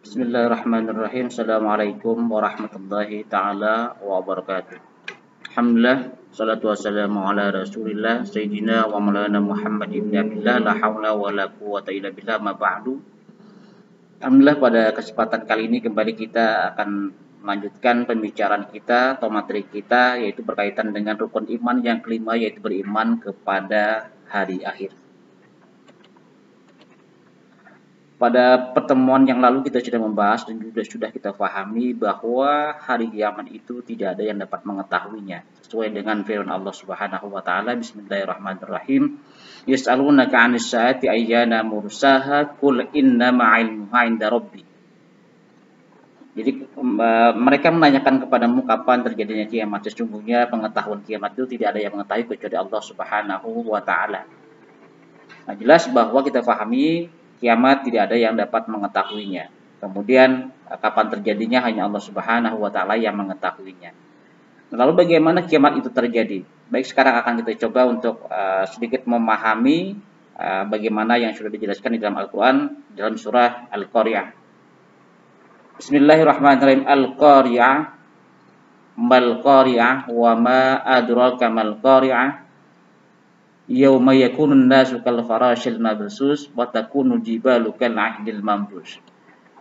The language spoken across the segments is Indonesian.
Bismillahirrahmanirrahim. Assalamualaikum warahmatullahi ta'ala wabarakatuh. Alhamdulillah, salatu wassalamu ala rasulillah Sayyidina wa maulana Muhammad ibn Abdillah, la hawla wa la quwata illa billah, ma ba'du. Alhamdulillah, pada kesempatan kali ini kembali kita akan melanjutkan pembicaraan kita atau materi kita, yaitu berkaitan dengan rukun iman yang kelima, yaitu beriman kepada hari akhir. Pada pertemuan yang lalu kita sudah membahas dan juga sudah kita pahami bahwa hari kiamat itu tidak ada yang dapat mengetahuinya. Sesuai dengan firman Allah Subhanahu wa taala, Bismillahirrahmanirrahim. Yas'alunaka 'anis saati ayyana mursaha qul innama 'ilmuha 'inda rabbi. Jadi mereka menanyakan kepadamu kapan terjadinya kiamat. Sesungguhnya pengetahuan kiamat itu tidak ada yang mengetahui kecuali Allah Subhanahu wa taala. Nah, jelas bahwa kita pahami kiamat tidak ada yang dapat mengetahuinya. Kemudian kapan terjadinya hanya Allah Subhanahu wa taala yang mengetahuinya. Lalu bagaimana kiamat itu terjadi? Baik, sekarang akan kita coba untuk sedikit memahami bagaimana yang sudah dijelaskan di dalam Al-Qur'an dalam surah Al-Qari'ah. Bismillahirrahmanirrahim. Al-Qari'ah, mal Qari'ah wa ma adraka mal Qari'ah. Yauma yakunun nasu kal farashil mabsus wa takunu jibalu kal ahdil mambus.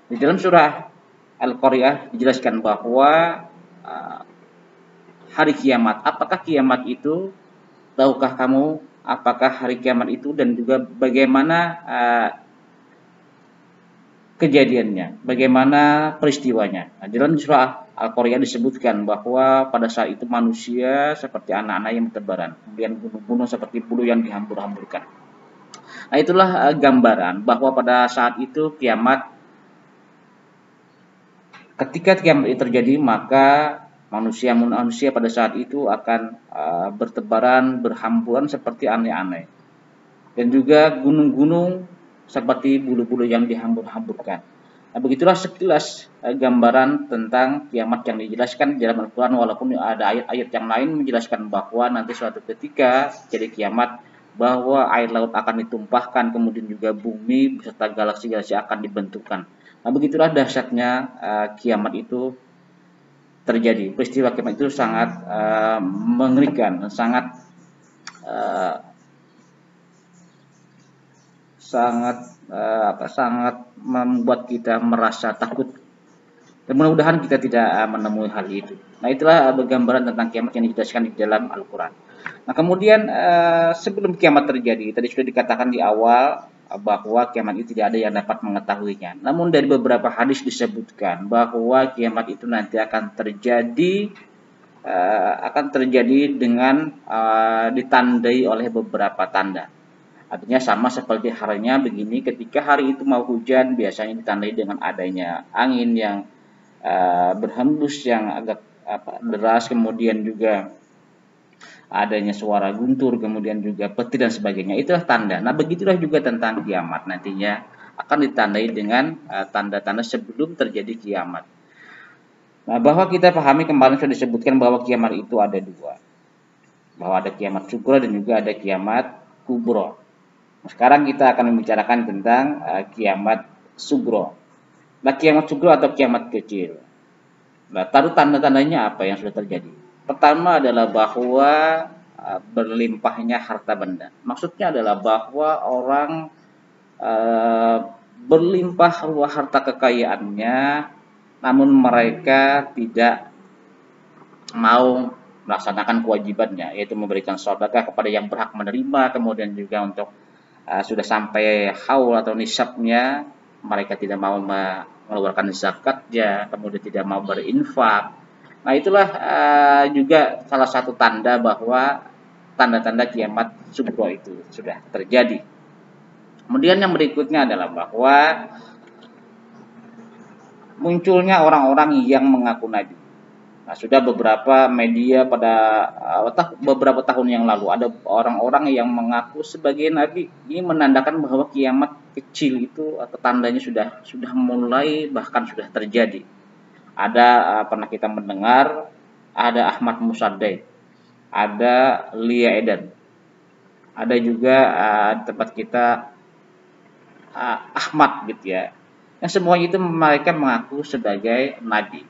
Di dalam surah Al-Qari'ah dijelaskan bahwa hari kiamat, apakah kiamat itu? Tahukah kamu apakah hari kiamat itu dan juga bagaimana kejadiannya, bagaimana peristiwanya. Nah, dalam surah Al-Qari'ah disebutkan bahwa pada saat itu manusia seperti anak-anak yang bertebaran, kemudian gunung-gunung seperti bulu yang dihambur-hamburkan. Nah, itulah gambaran bahwa pada saat itu kiamat, ketika kiamat itu terjadi, maka manusia pada saat itu akan bertebaran, berhamburan seperti aneh-aneh. Dan juga gunung-gunung seperti bulu-bulu yang dihambur-hamburkan. Nah, begitulah sekilas gambaran tentang kiamat yang dijelaskan di dalam Al-Quran, walaupun ada ayat-ayat yang lain menjelaskan bahwa nanti suatu ketika jadi kiamat, bahwa air laut akan ditumpahkan, kemudian juga bumi beserta galaksi-galaksi akan dibentukkan. Nah, begitulah dahsyatnya kiamat itu terjadi. Peristiwa kiamat itu sangat mengerikan, sangat membuat kita merasa takut. Dan mudah-mudahan kita tidak menemui hal itu. Nah, itulah gambaran tentang kiamat yang dijelaskan di dalam Al-Quran. Nah, kemudian sebelum kiamat terjadi, tadi sudah dikatakan di awal bahwa kiamat itu tidak ada yang dapat mengetahuinya. Namun dari beberapa hadis disebutkan bahwa kiamat itu nanti akan terjadi dengan ditandai oleh beberapa tanda. Artinya sama seperti harinya begini, ketika hari itu mau hujan biasanya ditandai dengan adanya angin yang berhembus yang agak deras, kemudian juga adanya suara guntur, kemudian juga petir dan sebagainya. Itulah tanda. Nah, begitulah juga tentang kiamat, nantinya akan ditandai dengan tanda-tanda sebelum terjadi kiamat. Nah, bahwa kita pahami kemarin sudah disebutkan bahwa kiamat itu ada dua. Bahwa ada kiamat sugro dan juga ada kiamat kubro. Sekarang kita akan membicarakan tentang kiamat sugro. Nah, kiamat sugro atau kiamat kecil. Nah, taruh tanda-tandanya apa yang sudah terjadi. Pertama adalah bahwa berlimpahnya harta benda. Maksudnya adalah bahwa orang berlimpah ruah harta kekayaannya, namun mereka tidak mau melaksanakan kewajibannya, yaitu memberikan sedekah kepada yang berhak menerima, kemudian juga untuk sudah sampai haul atau nisabnya, mereka tidak mau mengeluarkan zakatnya, kemudian tidak mau berinfak. Nah, itulah juga salah satu tanda bahwa tanda-tanda kiamat sugro itu sudah terjadi. Kemudian yang berikutnya adalah bahwa munculnya orang-orang yang mengaku nabi. Nah, sudah beberapa media pada beberapa tahun yang lalu ada orang-orang yang mengaku sebagai nabi. Ini menandakan bahwa kiamat kecil itu atau tandanya sudah mulai, bahkan sudah terjadi. Ada pernah kita mendengar ada Ahmad Musaddaid, ada Lia Eden, ada juga tempat kita Ahmad gitu ya. yang semuanya itu mereka mengaku sebagai nabi.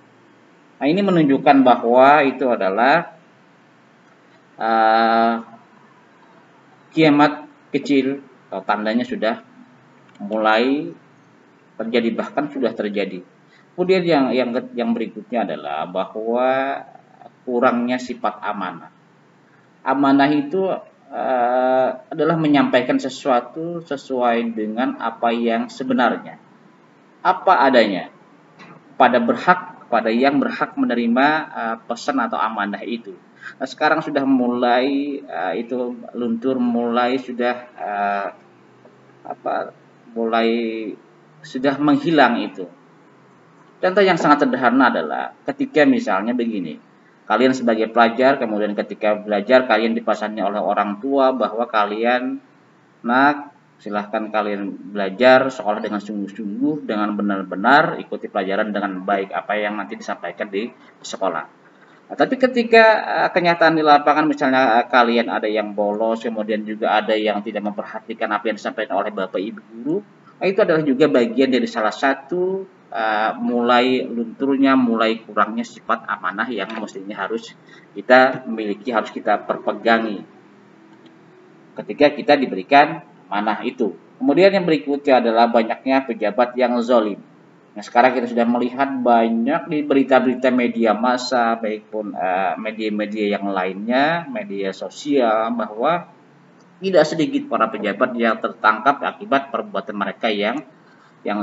Nah, ini menunjukkan bahwa itu adalah uh, kiamat kecil atau tandanya sudah mulai terjadi, bahkan sudah terjadi. Kemudian yang berikutnya adalah bahwa kurangnya sifat amanah. Amanah itu adalah menyampaikan sesuatu sesuai dengan apa yang sebenarnya, apa adanya, pada yang berhak menerima pesan atau amanah itu. Nah, sekarang sudah mulai itu luntur, mulai sudah apa mulai sudah menghilang itu. Contoh yang sangat sederhana adalah ketika misalnya begini, kalian sebagai pelajar, kemudian ketika belajar kalian dipesannya oleh orang tua bahwa kalian, nak, silahkan kalian belajar sekolah dengan sungguh-sungguh, dengan benar-benar ikuti pelajaran dengan baik apa yang nanti disampaikan di sekolah. Nah, tapi ketika kenyataan di lapangan misalnya kalian ada yang bolos, kemudian juga ada yang tidak memperhatikan apa yang disampaikan oleh bapak ibu guru, nah, itu adalah juga bagian dari salah satu mulai lunturnya, mulai kurangnya sifat amanah yang mestinya harus kita miliki, harus kita perpegangi ketika kita diberikan amanah itu. Kemudian yang berikutnya adalah banyaknya pejabat yang zalim. Nah, sekarang kita sudah melihat banyak di berita-berita media massa, baik pun media-media yang lainnya, media sosial, bahwa tidak sedikit para pejabat yang tertangkap akibat perbuatan mereka yang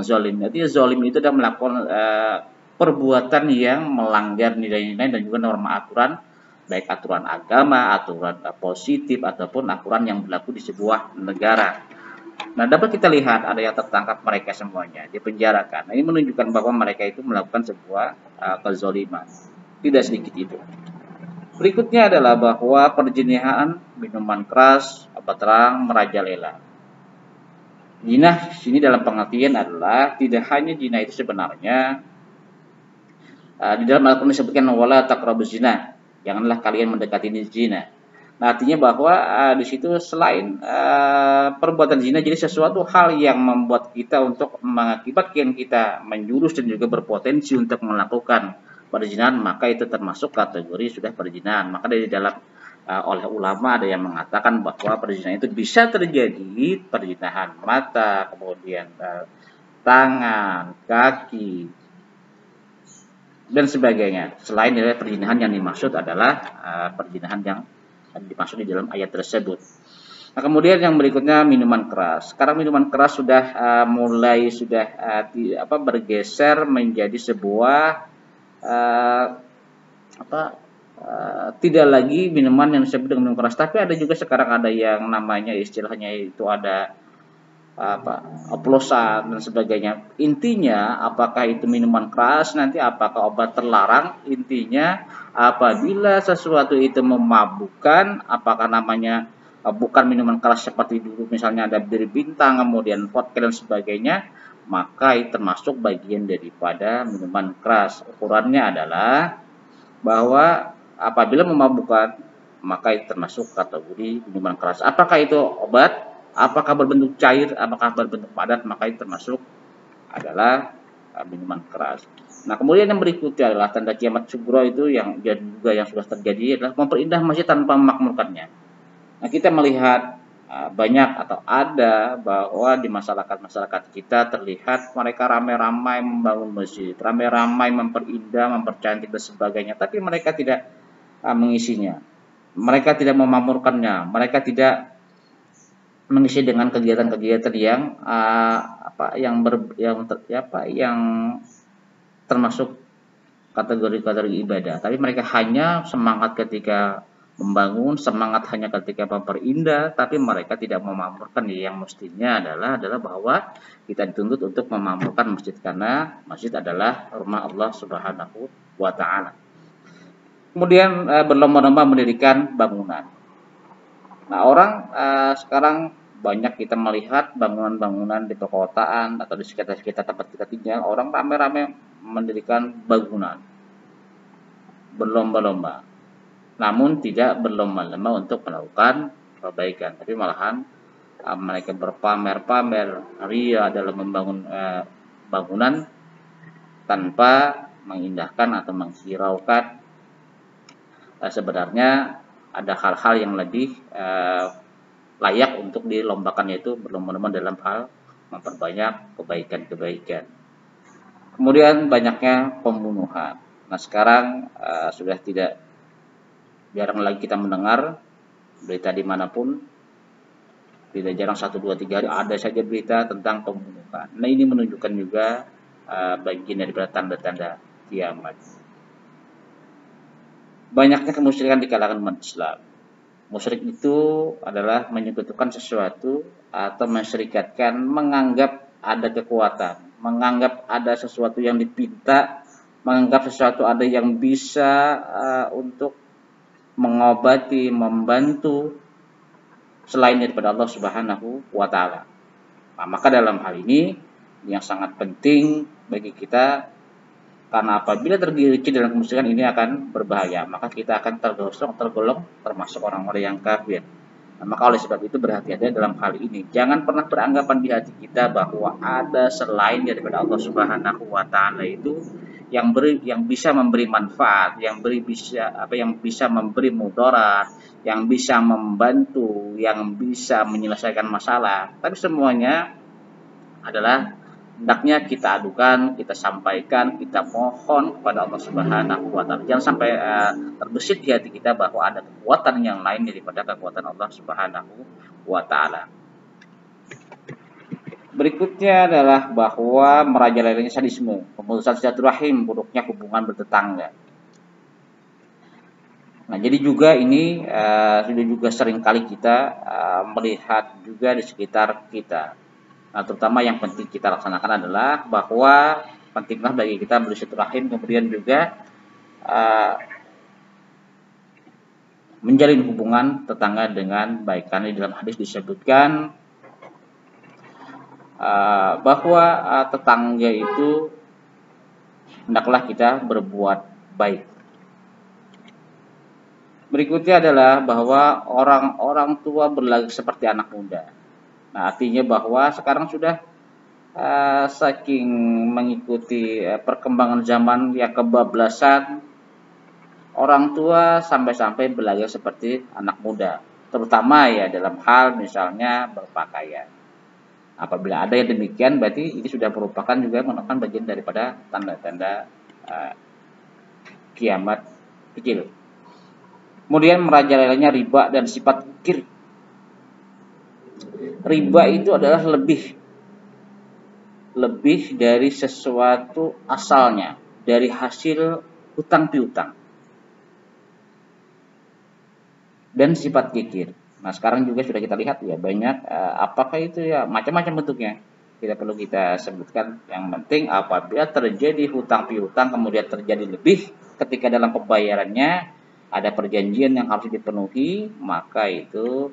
zalim. Jadi zalim itu adalah melakukan perbuatan yang melanggar nilai-nilai dan juga norma aturan, baik aturan agama, aturan positif ataupun aturan yang berlaku di sebuah negara. Nah, dapat kita lihat ada yang tertangkap mereka semuanya dipenjarakan. Nah, ini menunjukkan bahwa mereka itu melakukan sebuah kezaliman. Tidak sedikit itu. Berikutnya adalah bahwa perjinahan, minuman keras, obat terang merajalela. Zina sini dalam pengertian adalah tidak hanya zina itu sebenarnya di dalam Al-Quran disebutkan wala taqrabuz zina, janganlah kalian mendekati zina. Nah, artinya bahwa di situ selain perbuatan zina jadi sesuatu hal yang membuat kita untuk mengakibatkan kita menjurus dan juga berpotensi untuk melakukan perzinahan, maka itu termasuk kategori sudah perzinahan. Maka dari dalam oleh ulama ada yang mengatakan bahwa perzinahan itu bisa terjadi perzinahan mata, kemudian tangan, kaki, dan sebagainya. Selain dari perzinahan yang dimaksud adalah perzinahan yang dimaksud di dalam ayat tersebut. Nah, kemudian yang berikutnya minuman keras. Sekarang minuman keras sudah mulai bergeser menjadi sebuah tidak lagi minuman yang disebut dengan minuman keras, tapi ada juga sekarang ada yang namanya istilahnya itu ada oplosan dan sebagainya. Intinya apakah itu minuman keras, nanti apakah obat terlarang, intinya apabila sesuatu itu memabukkan, apakah namanya bukan minuman keras seperti dulu misalnya ada bir bintang, kemudian vodka dan sebagainya, maka itu termasuk bagian daripada minuman keras. Ukurannya adalah bahwa apabila memabukkan, maka itu termasuk kategori minuman keras. Apakah itu obat? Apakah berbentuk cair, apakah berbentuk padat, maka itu termasuk adalah minuman keras. Nah, kemudian yang berikutnya adalah tanda kiamat sugro, itu yang juga yang sudah terjadi adalah memperindah masjid tanpa memakmurkannya. Nah, kita melihat banyak atau ada bahwa di masyarakat kita terlihat mereka ramai-ramai membangun masjid, ramai-ramai memperindah, mempercantik dan sebagainya, tapi mereka tidak mengisinya. Mereka tidak memakmurkannya, mereka tidak mengisi dengan kegiatan-kegiatan yang termasuk kategori-kategori ibadah. Tapi mereka hanya semangat ketika membangun, semangat hanya ketika memperindah, tapi mereka tidak memakmurkan. Yang mestinya adalah bahwa kita dituntut untuk memakmurkan masjid, karena masjid adalah rumah Allah Subhanahu wa taala. Kemudian berlomba-lomba mendirikan bangunan. Nah, orang sekarang banyak kita melihat bangunan-bangunan di perkotaan atau di sekitar-sekitar tempat kita tinggal, orang ramai-ramai mendirikan bangunan, berlomba-lomba. Namun tidak berlomba-lomba untuk melakukan perbaikan, tapi malahan mereka berpamer-pamer ria dalam membangun bangunan tanpa mengindahkan atau menghiraukan sebenarnya ada hal-hal yang lebih layak untuk dilombakan, yaitu berlomba-lomba dalam hal memperbanyak kebaikan-kebaikan. Kemudian banyaknya pembunuhan. Nah sekarang sudah tidak jarang lagi kita mendengar berita dimanapun, tidak jarang 1, 2, 3 hari ada saja berita tentang pembunuhan. Nah ini menunjukkan juga bagian daripada tanda-tanda kiamat. Banyaknya kemusyrikan di kalangan umat Islam. Musyrik itu adalah menyekutukan sesuatu atau mensyirikatkan, menganggap ada kekuatan, menganggap ada sesuatu yang dipinta, menganggap sesuatu ada yang bisa untuk mengobati, membantu selain daripada Allah Subhanahu wa taala. Nah, maka dalam hal ini yang sangat penting bagi kita, karena apabila tergelincir dalam kemusyrikan ini akan berbahaya, maka kita akan tergolong termasuk orang-orang yang kafir. Nah, maka oleh sebab itu berhati-hati dalam hal ini. Jangan pernah beranggapan di hati kita bahwa ada selain daripada Allah Subhanahu wa taala itu yang bisa memberi manfaat, yang bisa memberi mudarat, yang bisa membantu, yang bisa menyelesaikan masalah. Tapi semuanya adalah hendaknya kita adukan, kita sampaikan, kita mohon kepada Allah Subhanahu wa taala. Jangan sampai terbesit di hati kita bahwa ada kekuatan yang lain daripada kekuatan Allah Subhanahu wa taala. Berikutnya adalah bahwa merajalelanya sadisme, pemutusan silaturahim, buruknya hubungan bertetangga. Nah, jadi juga ini sudah juga sering kali kita melihat juga di sekitar kita. Nah, terutama yang penting kita laksanakan adalah bahwa pentinglah bagi kita bersilaturahim, kemudian juga menjalin hubungan tetangga dengan baik. Karena di dalam hadis disebutkan bahwa tetangga itu hendaklah kita berbuat baik. Berikutnya adalah bahwa orang tua berlaku seperti anak muda. Nah, artinya bahwa sekarang sudah saking mengikuti perkembangan zaman yang kebablasan, orang tua sampai-sampai belajar seperti anak muda, terutama ya dalam hal misalnya berpakaian. Apabila ada yang demikian, berarti ini sudah merupakan juga merupakan bagian daripada tanda-tanda kiamat kecil. Kemudian merajalelanya riba dan sifat kir. Riba itu adalah lebih dari sesuatu asalnya, dari hasil hutang piutang dan sifat kikir. Nah sekarang juga sudah kita lihat ya banyak apakah itu ya macam-macam bentuknya, tidak perlu kita sebutkan. Yang penting apabila terjadi hutang piutang kemudian terjadi lebih ketika dalam pembayarannya ada perjanjian yang harus dipenuhi, maka itu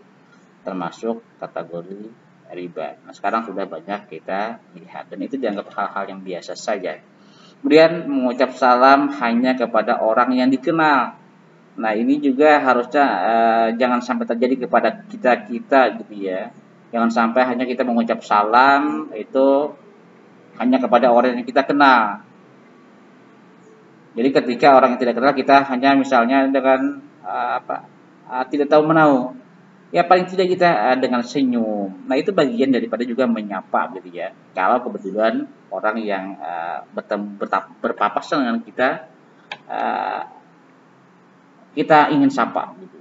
termasuk kategori riba. Nah sekarang sudah banyak kita lihat dan itu dianggap hal-hal yang biasa saja. Kemudian mengucap salam hanya kepada orang yang dikenal. Nah ini juga harusnya jangan sampai terjadi kepada kita gitu ya. Jangan sampai hanya kita mengucap salam itu hanya kepada orang yang kita kenal. Jadi ketika orang yang tidak kenal kita hanya misalnya dengan tidak tahu menahu, ya paling tidak kita dengan senyum. Nah itu bagian daripada juga menyapa gitu ya. Kalau kebetulan orang yang berpapasan dengan kita kita ingin sapa gitu,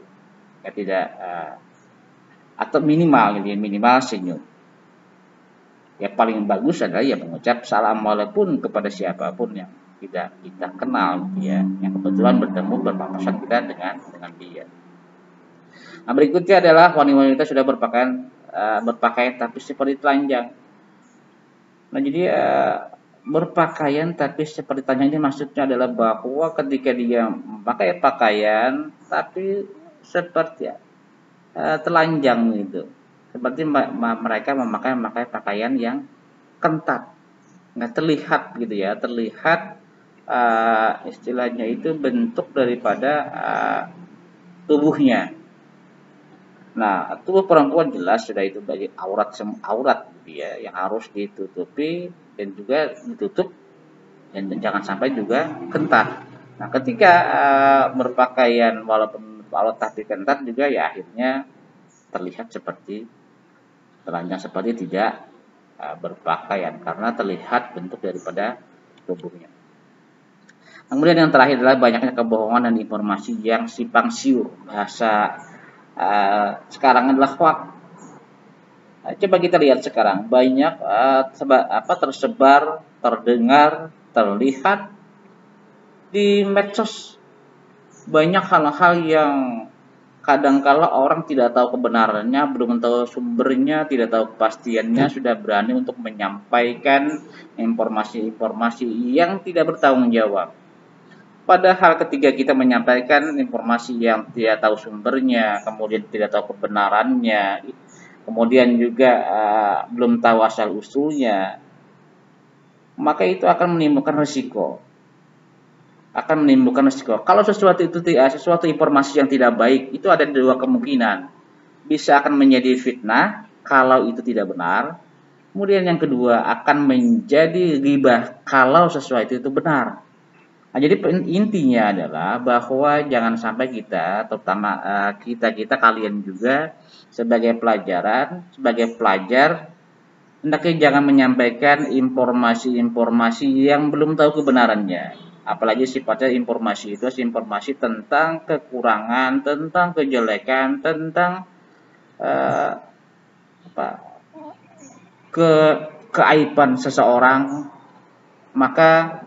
ya tidak atau minimal gitu ya, minimal senyum. Ya paling bagus adalah ya mengucap salam walaupun kepada siapapun yang tidak kita kenal gitu ya, yang kebetulan bertemu berpapasan kita dengan dia. Nah berikutnya adalah wanita sudah berpakaian tapi seperti telanjang. Nah jadi berpakaian tapi seperti telanjang ini maksudnya adalah bahwa ketika dia memakai pakaian tapi seperti telanjang gitu, seperti mereka memakai pakaian yang ketat, nggak terlihat gitu ya, terlihat istilahnya itu bentuk daripada tubuhnya. Nah tubuh perempuan jelas sudah itu bagi aurat gitu ya, yang harus ditutupi dan juga ditutup dan jangan sampai juga kentat. Nah, ketika berpakaian walaupun alat tapi kentat juga ya akhirnya terlihat seperti telanjang, seperti tidak berpakaian karena terlihat bentuk daripada tubuhnya. Kemudian yang terakhir adalah banyaknya kebohongan dan informasi yang simpang siur. Bahasa sekarang adalah hoax. Coba kita lihat sekarang banyak tersebar, terdengar, terlihat di medsos, banyak hal-hal yang kadangkala orang tidak tahu kebenarannya, belum tahu sumbernya, tidak tahu kepastiannya, sudah berani untuk menyampaikan informasi-informasi yang tidak bertanggung jawab. Padahal ketika kita menyampaikan informasi yang tidak tahu sumbernya, kemudian tidak tahu kebenarannya, kemudian juga belum tahu asal-usulnya, maka itu akan menimbulkan risiko. Kalau sesuatu informasi yang tidak baik, itu ada dua kemungkinan. Bisa akan menjadi fitnah kalau itu tidak benar. Kemudian yang kedua akan menjadi ghibah kalau sesuatu itu benar. Nah, jadi intinya adalah bahwa jangan sampai kita, terutama kita kalian juga sebagai pelajar, hendaknya jangan menyampaikan informasi-informasi yang belum tahu kebenarannya. Apalagi sifatnya informasi itu informasi tentang kekurangan, tentang kejelekan, tentang keaiban seseorang, maka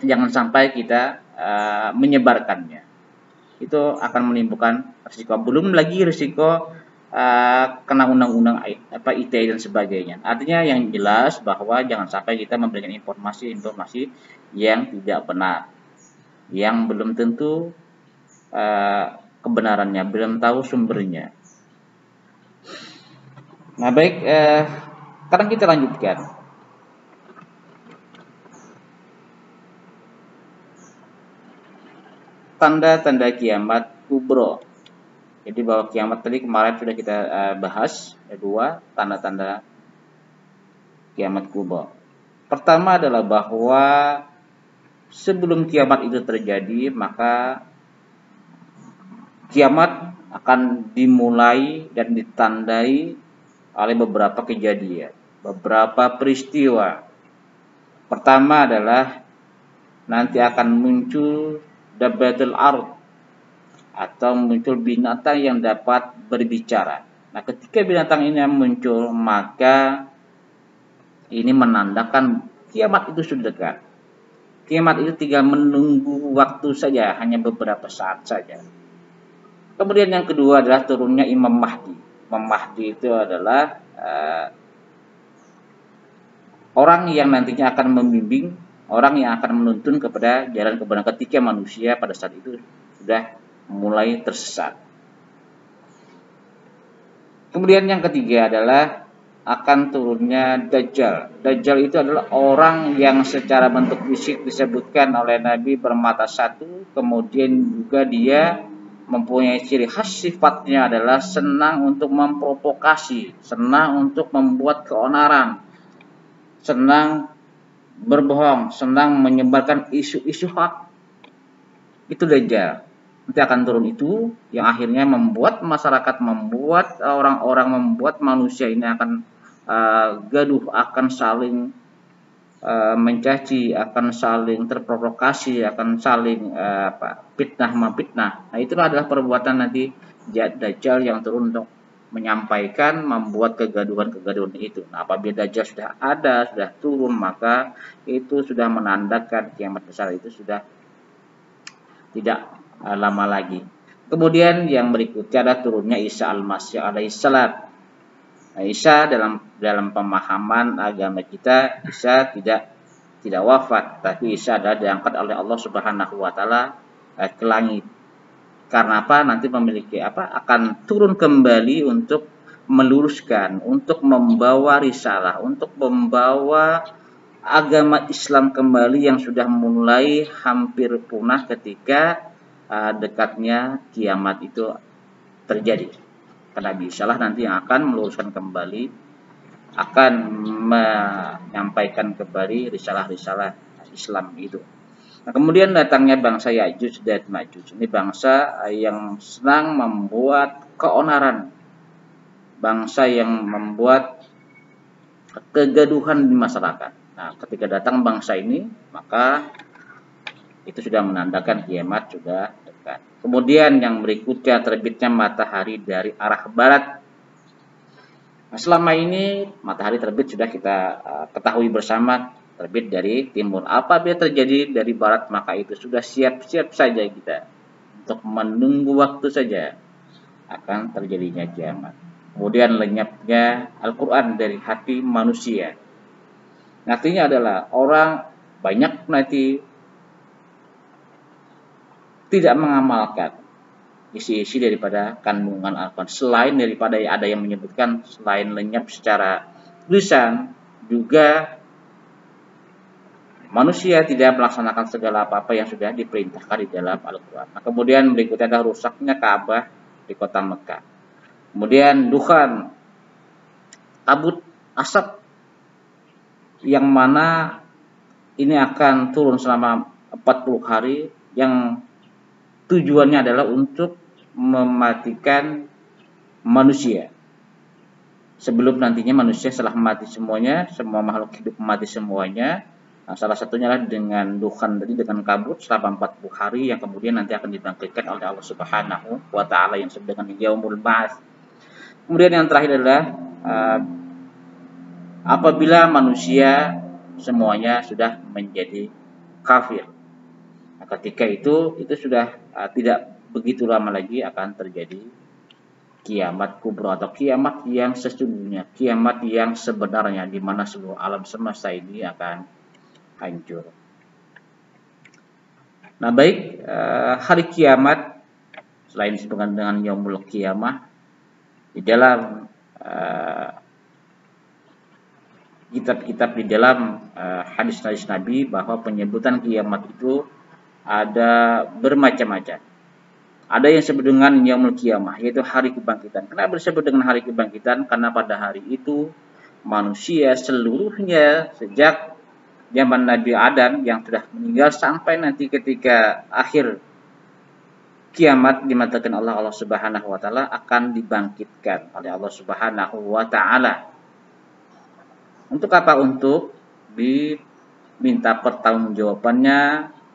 jangan sampai kita menyebarkannya. Itu akan menimbulkan risiko. Belum lagi risiko kena undang-undang ITE dan sebagainya. Artinya yang jelas bahwa jangan sampai kita memberikan informasi-informasi yang tidak benar, yang belum tentu kebenarannya, belum tahu sumbernya. Nah, baik, sekarang kita lanjutkan. Tanda-tanda kiamat kubro. Jadi bahwa kiamat tadi kemarin sudah kita bahas, ada dua tanda-tanda kiamat kubro. Pertama adalah bahwa sebelum kiamat itu terjadi, maka kiamat akan dimulai dan ditandai oleh beberapa kejadian, beberapa peristiwa. Pertama adalah nanti akan muncul dabbatul ard atau muncul binatang yang dapat berbicara. Nah, ketika binatang ini muncul, maka ini menandakan kiamat itu sudah dekat. Kiamat itu tinggal menunggu waktu saja, hanya beberapa saat saja. Kemudian yang kedua adalah turunnya Imam Mahdi. Imam Mahdi itu adalah orang yang nantinya akan membimbing, orang yang akan menuntun kepada jalan kebenaran ketika manusia pada saat itu sudah mulai tersesat. Kemudian yang ketiga adalah akan turunnya Dajjal. Dajjal itu adalah orang yang secara bentuk fisik disebutkan oleh Nabi bermata satu, kemudian juga dia mempunyai ciri khas sifatnya adalah senang untuk memprovokasi, senang untuk membuat keonaran, senang berbohong, senang menyebarkan isu-isu hak. Itu Dajjal. Nanti akan turun itu yang akhirnya membuat masyarakat, membuat orang-orang, membuat manusia ini akan gaduh, akan saling mencaci, akan saling terprovokasi, akan saling fitnah. Nah, itulah adalah perbuatan nanti Dajjal yang turun untuk menyampaikan, membuat kegaduhan itu. Nah, apabila Dajjal sudah ada, sudah turun, maka itu sudah menandakan kiamat besar itu sudah tidak lama lagi. Kemudian yang berikutnya adalah turunnya Isa al-Masih alaihissalam. Nah, Isa dalam pemahaman agama kita, Isa tidak wafat, tapi Isa adalah diangkat oleh Allah Subhanahu wa taala ke langit. Karena apa? Nanti memiliki akan turun kembali untuk meluruskan, untuk membawa risalah, untuk membawa agama Islam kembali yang sudah mulai hampir punah ketika dekatnya kiamat itu terjadi. Karena Nabi Isa lah nanti yang akan meluruskan kembali akan menyampaikan kembali risalah-risalah Islam itu. Nah, kemudian datangnya bangsa Ya'juj dan Ma'juj. Ini bangsa yang senang membuat keonaran, bangsa yang membuat kegaduhan di masyarakat. Nah, ketika datang bangsa ini, maka itu sudah menandakan kiamat sudah dekat. Kemudian yang berikutnya terbitnya matahari dari arah barat. Nah, selama ini matahari terbit sudah kita ketahui bersama terbit dari timur. Apabila terjadi dari barat, maka itu sudah siap-siap saja kita untuk menunggu waktu saja akan terjadinya kiamat. Kemudian lenyapnya Al-Quran dari hati manusia. Artinya adalah orang banyak nanti tidak mengamalkan isi-isi daripada kandungan Al-Quran. Selain daripada ada yang menyebutkan selain lenyap secara tulisan, juga manusia tidak melaksanakan segala apa-apa yang sudah diperintahkan di dalam Al-Quran. Nah, kemudian berikutnya adalah rusaknya Ka'bah di kota Mekah. Kemudian dukhan, kabut, asap yang mana ini akan turun selama 40 hari yang tujuannya adalah untuk mematikan manusia. Sebelum nantinya manusia setelah mati semuanya, semua makhluk hidup mati semuanya. Nah, salah satunya adalah dengan dukhan tadi, dengan kabut selama 40 hari yang kemudian nanti akan dibangkitkan oleh Allah Subhanahu wa taala yang disebut dengan yaumul ba'ats. Kemudian yang terakhir adalah apabila manusia semuanya sudah menjadi kafir. Nah, ketika itu sudah tidak begitu lama lagi akan terjadi kiamat kubra atau kiamat yang sesungguhnya, kiamat yang sebenarnya, di mana seluruh alam semesta ini akan hancur. Nah, baik, hari kiamat selain disebut dengan yaumul kiamah, di dalam kitab-kitab di dalam hadis-hadis Nabi bahwa penyebutan kiamat itu ada bermacam-macam. Ada yang disebut dengan yaumul kiamah, yaitu hari kebangkitan. Kenapa disebut dengan hari kebangkitan? Karena pada hari itu manusia seluruhnya sejak zaman Nabi Adam yang sudah meninggal sampai nanti ketika akhir kiamat dimatakan Allah Subhanahu wa taala akan dibangkitkan oleh Allah Subhanahu wa taala. Untuk apa? Untuk diminta pertanggungjawabannya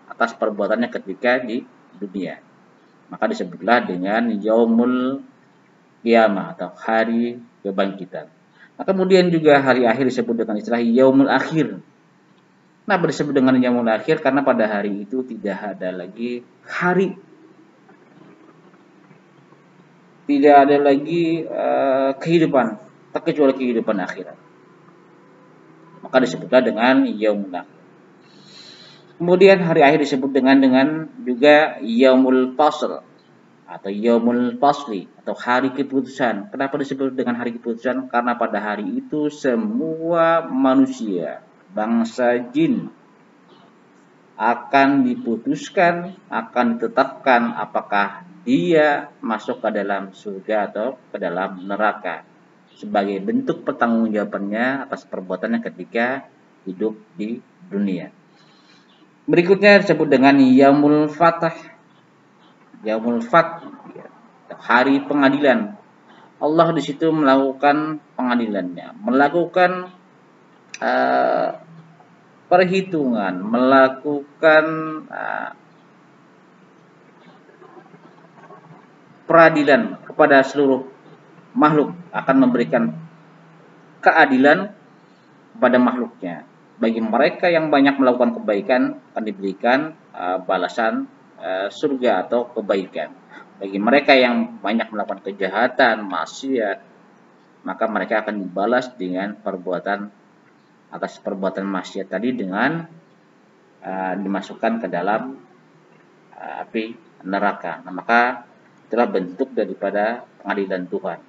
atas perbuatannya ketika di dunia. Maka disebutlah dengan yaumul qiyamah atau hari kebangkitan. Nah, kemudian juga hari akhir disebut dengan istilah yaumul akhir. Nah, disebut dengan yaumul akhir karena pada hari itu tidak ada lagi hari, tidak ada lagi kehidupan terkecuali kehidupan akhirat. Maka disebutlah dengan yaumul akhir. Kemudian hari akhir disebut dengan juga yaumul fasl atau yaumul fasli atau hari keputusan. Kenapa disebut dengan hari keputusan? Karena pada hari itu semua manusia, bangsa jin akan diputuskan, akan ditetapkan apakah dia masuk ke dalam surga atau ke dalam neraka sebagai bentuk pertanggungjawabannya atas perbuatannya ketika hidup di dunia. Berikutnya disebut dengan yaumul fatah, yaumul fat, hari pengadilan. Allah di situ melakukan pengadilannya, melakukan perhitungan, melakukan peradilan kepada seluruh makhluk, akan memberikan keadilan kepada makhluknya. Bagi mereka yang banyak melakukan kebaikan akan diberikan balasan surga atau kebaikan. Bagi mereka yang banyak melakukan kejahatan, maksiat, maka mereka akan dibalas dengan perbuatan atas perbuatan maksiat tadi dengan dimasukkan ke dalam api neraka. Nah, maka itulah bentuk daripada pengadilan Tuhan.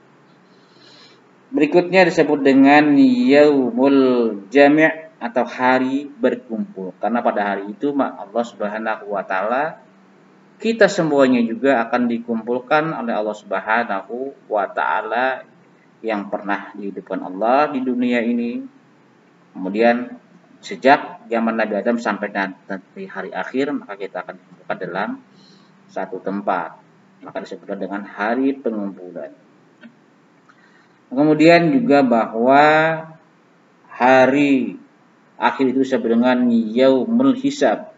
Berikutnya disebut dengan yaumul jami' atau hari berkumpul. Karena pada hari itu Allah Subhanahu wa taala, kita semuanya juga akan dikumpulkan oleh Allah Subhanahu wa taala yang pernah dihidupkan Allah di dunia ini. Kemudian sejak zaman Nabi Adam sampai nanti hari akhir, maka kita akan dikumpulkan dalam satu tempat. Maka disebutkan dengan hari pengumpulan. Kemudian juga bahwa hari akhir itu disebut dengan yaumul hisab,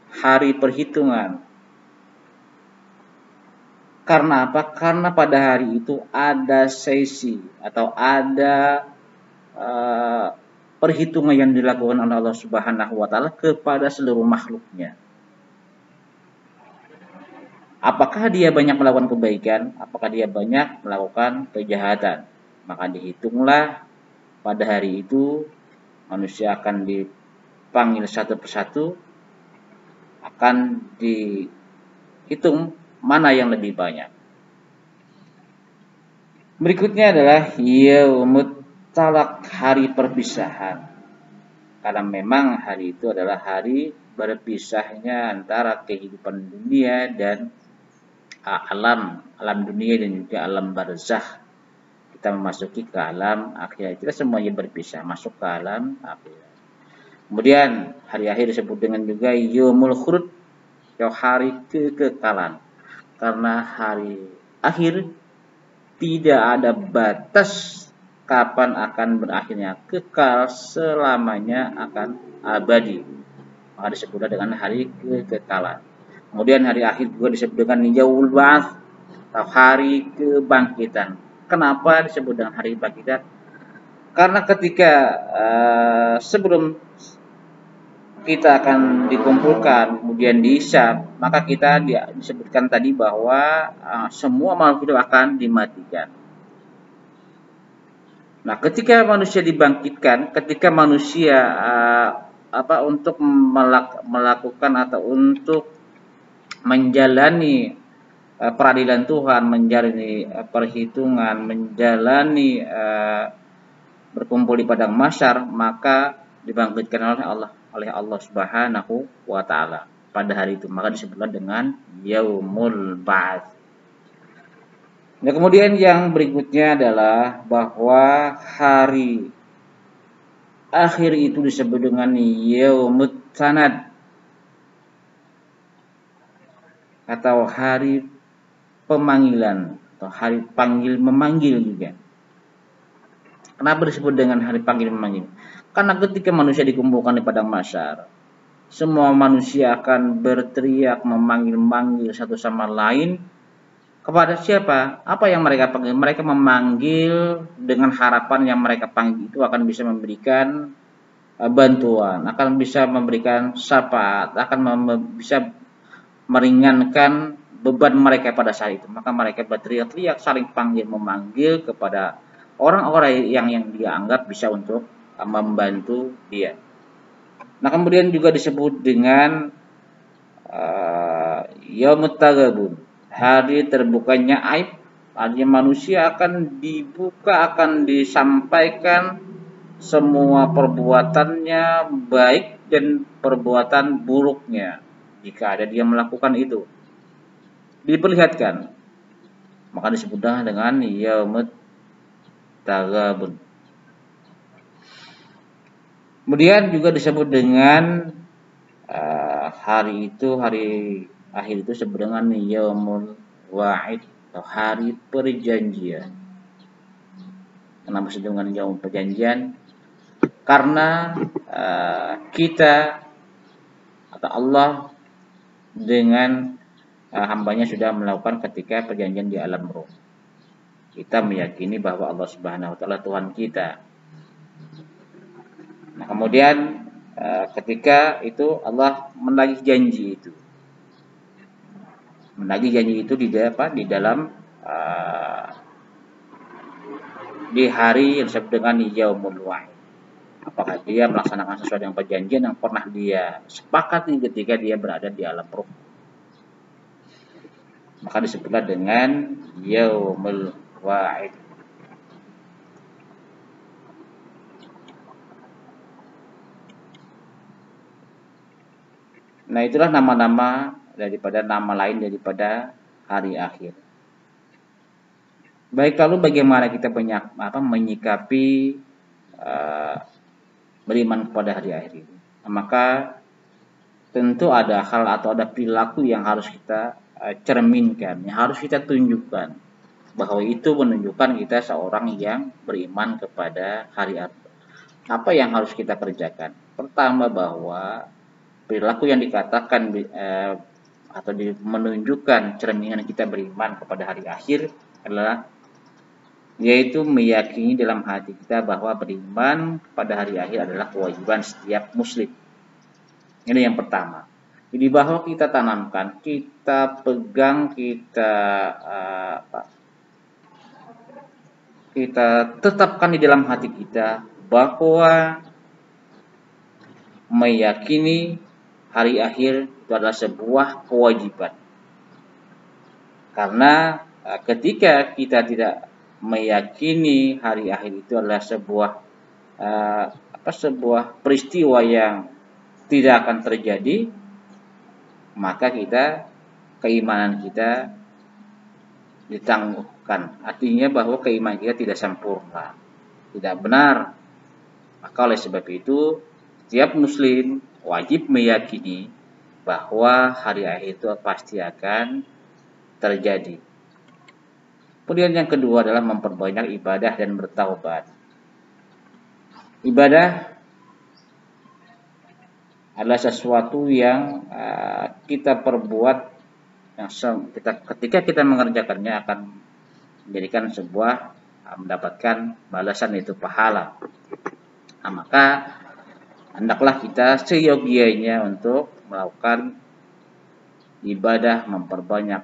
hari perhitungan. Karena apa? Karena pada hari itu ada sesi atau ada perhitungan yang dilakukan oleh Allah Subhanahu wa taala kepada seluruh makhluknya. Apakah dia banyak melakukan kebaikan? Apakah dia banyak melakukan kejahatan? Maka dihitunglah pada hari itu manusia akan dipanggil satu persatu, akan dihitung mana yang lebih banyak. Berikutnya adalah yaumut talak, hari perpisahan. Karena memang hari itu adalah hari berpisahnya antara kehidupan dunia dan alam dunia dan juga alam barzakh. Kita memasuki ke alam akhirat. Kita semuanya berpisah, masuk ke alam akhirat. Kemudian hari akhir disebut dengan juga yaumul khurud, atau hari kekekalan. Karena hari akhir tidak ada batas kapan akan berakhirnya, kekal selamanya, akan abadi. Maka disebutlah dengan hari kekekalan. Kemudian hari akhir juga disebut dengan yaumul ba'ats, atau hari kebangkitan. Kenapa disebut dengan hari kebangkitan? Karena ketika sebelum kita akan dikumpulkan, kemudian dihisab, maka kita disebutkan tadi bahwa semua makhluk hidup akan dimatikan. Nah, ketika manusia dibangkitkan, ketika manusia untuk melakukan atau untuk menjalani peradilan Tuhan, menjalani perhitungan, menjalani berkumpul di padang mahsyar, maka dibangkitkan oleh Allah Subhanahu wa taala pada hari itu. Maka disebutlah dengan yaumul ba'ats. Nah, kemudian yang berikutnya adalah bahwa hari akhir itu disebut dengan yaumut sanad, atau hari pemanggilan, atau hari panggil memanggil juga. Kenapa disebut dengan hari panggil memanggil? Karena ketika manusia dikumpulkan di padang mahsyar, semua manusia akan berteriak memanggil-manggil satu sama lain. Kepada siapa? Apa yang mereka panggil? Mereka memanggil dengan harapan yang mereka panggil itu akan bisa memberikan bantuan, akan bisa memberikan syafaat, akan bisa meringankan beban mereka pada saat itu. Maka mereka berteriak-teriak, saling panggil memanggil kepada orang-orang yang dia anggap bisa untuk membantu dia. Nah, kemudian juga disebut dengan yaumut taghabun, hari terbukanya aib. Artinya manusia akan dibuka, akan disampaikan semua perbuatannya baik dan perbuatan buruknya. Jika ada dia melakukan itu, diperlihatkan. Maka disebutlah dengan yaumut taghabun. Kemudian juga disebut dengan hari akhir itu disebut dengan yaumul wa'id, atau hari perjanjian. Kenapa disebut dengan yaum perjanjian? Karena kita atau Allah dengan hambanya sudah melakukan ketika perjanjian di alam roh. Kita meyakini bahwa Allah Subhanahu wa taala Tuhan kita. Nah, kemudian ketika itu Allah menagih janji itu. Menagih janji itu di dalam di hari yang disebut dengan yaumul wa'id. Apakah dia melaksanakan sesuai dengan perjanjian yang pernah dia sepakati ketika dia berada di alam roh. Maka disebutlah dengan yaumul wa'id. Nah, itulah nama-nama daripada nama lain daripada hari akhir. Baik, lalu bagaimana kita menyikapi uh, beriman kepada hari akhir ini? Nah, maka tentu ada hal atau ada perilaku yang harus kita cerminkan, yang harus kita tunjukkan bahwa itu menunjukkan kita seorang yang beriman kepada hari akhir. Apa yang harus kita kerjakan? Pertama, bahwa perilaku yang dikatakan atau menunjukkan cerminan kita beriman kepada hari akhir adalah yaitu meyakini dalam hati kita bahwa beriman pada hari akhir adalah kewajiban setiap muslim. Ini yang pertama. Jadi bahwa kita tanamkan, kita pegang, kita tetapkan di dalam hati kita bahwa meyakini hari akhir itu adalah sebuah kewajiban. Karena ketika kita tidak meyakini hari akhir itu adalah sebuah peristiwa yang tidak akan terjadi, maka keimanan kita ditangguhkan. Artinya bahwa keimanan kita tidak sempurna, tidak benar. Maka oleh sebab itu, setiap muslim wajib meyakini bahwa hari akhir itu pasti akan terjadi. Kemudian yang kedua adalah memperbanyak ibadah dan bertaubat. Ibadah adalah sesuatu yang kita perbuat yang ketika kita mengerjakannya akan menjadikan mendapatkan balasan, yaitu pahala. Nah, maka hendaklah kita seyogianya untuk melakukan ibadah, memperbanyak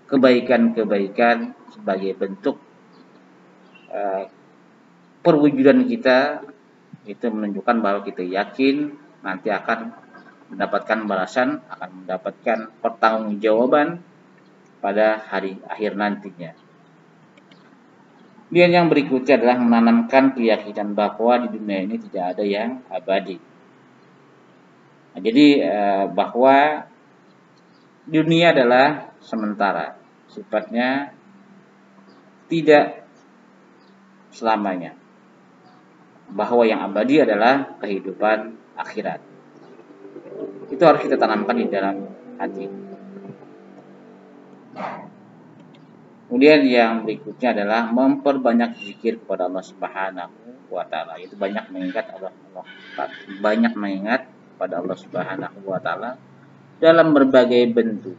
kebaikan-kebaikan sebagai bentuk perwujudan kita. Itu menunjukkan bahwa kita yakin nanti akan mendapatkan balasan, akan mendapatkan pertanggungjawaban pada hari akhir nantinya. Kemudian yang berikutnya adalah menanamkan keyakinan bahwa di dunia ini tidak ada yang abadi. Nah, jadi bahwa dunia adalah sementara, sifatnya tidak selamanya. Bahwa yang abadi adalah kehidupan akhirat. Itu harus kita tanamkan di dalam hati. Kemudian yang berikutnya adalah memperbanyak zikir kepada Allah Subhanahu wa taala. Itu banyak mengingat kepada Allah Subhanahu wa taala dalam berbagai bentuk.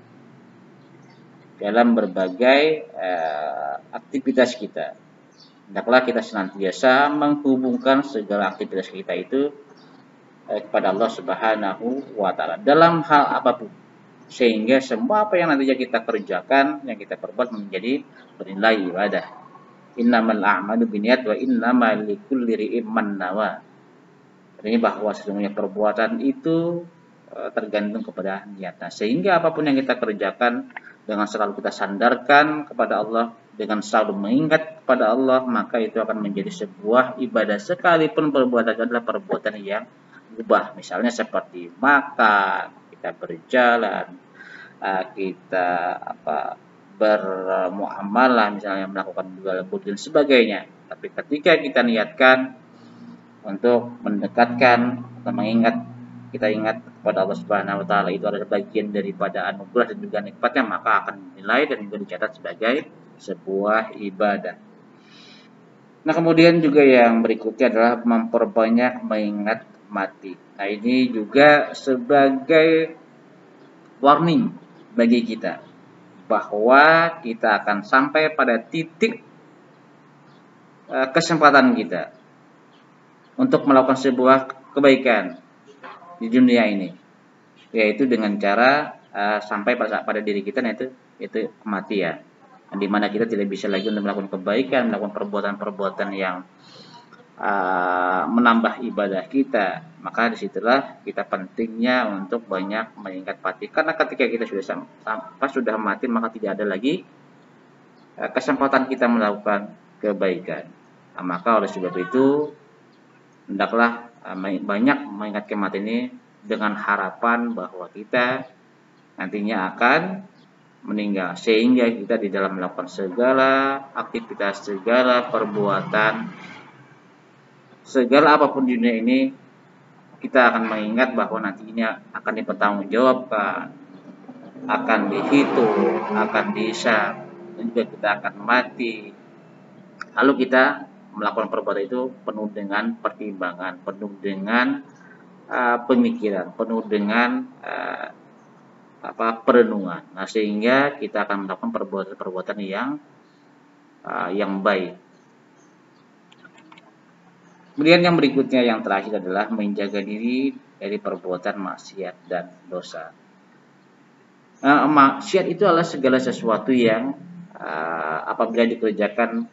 Dalam berbagai aktivitas kita. Hendaklah kita senantiasa menghubungkan segala aktivitas kita itu kepada Allah Subhanahu wa taala dalam hal apapun, sehingga semua apa yang nantinya kita kerjakan, yang kita perbuat menjadi bernilai ibadah. Innamal a'malu binniyat wa innamal likulli imrin man nawa. Artinya bahwa sesungguhnya perbuatan itu tergantung kepada niatnya, sehingga apapun yang kita kerjakan dengan selalu kita sandarkan kepada Allah, dengan selalu mengingat kepada Allah, maka itu akan menjadi sebuah ibadah sekalipun perbuatan adalah perbuatan yang ubah. Misalnya seperti makan, kita berjalan, kita bermuamalah, misalnya melakukan jual beli dan sebagainya. Tapi ketika kita niatkan untuk mendekatkan atau kita ingat kepada Allah Subhanahu wa taala, itu adalah bagian daripada anugerah dan juga nikmatnya, maka akan dinilai dan juga dicatat sebagai sebuah ibadah. Nah, kemudian juga yang berikutnya adalah memperbanyak mengingat mati. Nah, ini juga sebagai warning bagi kita bahwa kita akan sampai pada titik kesempatan kita untuk melakukan sebuah kebaikan di dunia ini, yaitu dengan cara sampai pada diri kita, yaitu kematian, di mana kita tidak bisa lagi untuk melakukan kebaikan, melakukan perbuatan-perbuatan yang menambah ibadah kita. Maka disitulah kita pentingnya untuk banyak mengingat mati, karena ketika kita sudah mati, maka tidak ada lagi kesempatan kita melakukan kebaikan. Nah, maka oleh sebab itu hendaklah banyak mengingat kematian ini dengan harapan bahwa kita nantinya akan meninggal. Sehingga kita di dalam melakukan segala aktivitas, segala perbuatan, segala apapun di dunia ini, kita akan mengingat bahwa nantinya akan dipertanggungjawabkan, akan dihitung, akan dihisab, dan juga kita akan mati. Lalu kita melakukan perbuatan itu penuh dengan pertimbangan, penuh dengan pemikiran, penuh dengan perenungan. Nah, sehingga kita akan melakukan perbuatan-perbuatan yang baik. Kemudian yang berikutnya, yang terakhir adalah menjaga diri dari perbuatan maksiat dan dosa. Maksiat itu adalah segala sesuatu yang apabila dikerjakan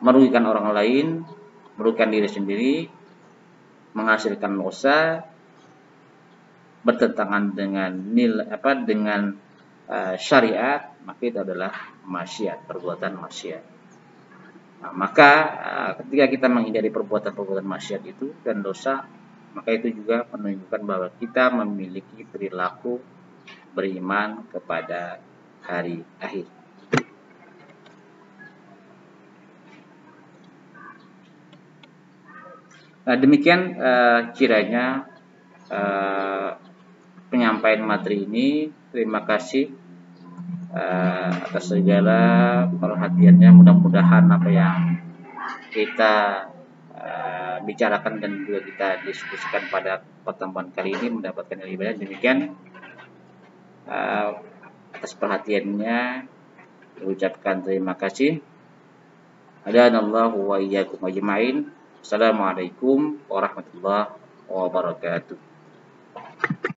merugikan orang lain, merugikan diri sendiri, menghasilkan dosa, bertentangan dengan syariat, maka itu adalah maksiat, perbuatan maksiat. Nah, maka ketika kita menghindari perbuatan-perbuatan maksiat itu dan dosa, maka itu juga menunjukkan bahwa kita memiliki perilaku beriman kepada hari akhir. Nah, demikian kiranya penyampaian materi ini. Terima kasih atas segala perhatiannya. Mudah-mudahan apa yang kita bicarakan dan juga kita diskusikan pada pertemuan kali ini mendapatkan ilmu. Demikian, atas perhatiannya diucapkan terima kasih. Hadanallahu wa iyyakum ajmain. Assalamualaikum warahmatullahi wabarakatuh.